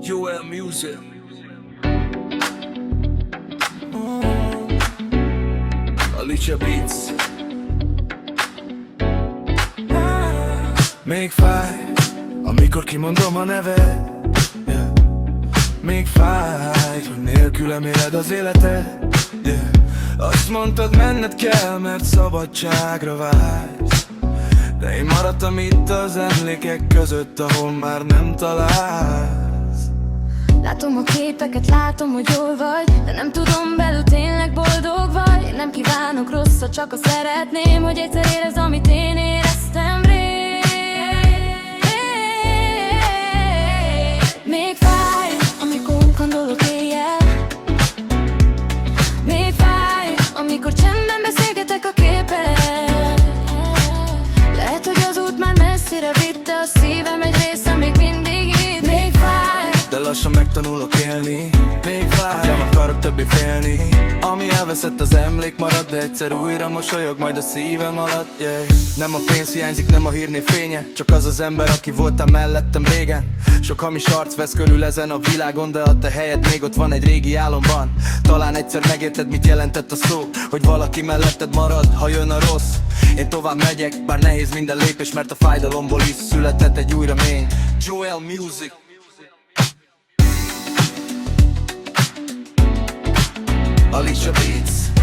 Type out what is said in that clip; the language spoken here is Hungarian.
Joel Music. Alicia Beats. Még fáj, amikor kimondom a neved, yeah. Még fáj, hogy nélkülem éled az életed, yeah. Azt mondtad, menned kell, mert szabadságra vágysz, de én maradtam itt az emlékek között, ahol már nem találsz. Látom a képeket, látom, hogy jól vagy, de nem tudom, belül tényleg boldog vagy. Én nem kívánok rosszat, csak azt szeretném, hogy egyszer érezd, amit én éreztem rég. Még fáj, amikor gondolok éjjel. Még fáj, amikor csendben beszélgetek a képed. Lehet, hogy az út már messzire vitte, a szívem egy része még mindig itt. Még fáj, de lassan megtanulok élni. Még fáj, nem akarok többé félni. Ami elveszett, az emlék marad, de egyszer újra mosolyog majd a szívem alatt, yeah. Nem a pénz hiányzik, nem a hírnév fénye, csak az az ember, aki voltam mellettem régen. Sok hamis arc vesz körül ezen a világon, de a te helyed még ott van egy régi álomban. Talán egyszer megérted, mit jelentett a szó, hogy valaki melletted marad, ha jön a rossz. Én tovább megyek, bár nehéz minden lépés, mert a fájdalomból is született egy új remény. Joel Music. Alicia Beats.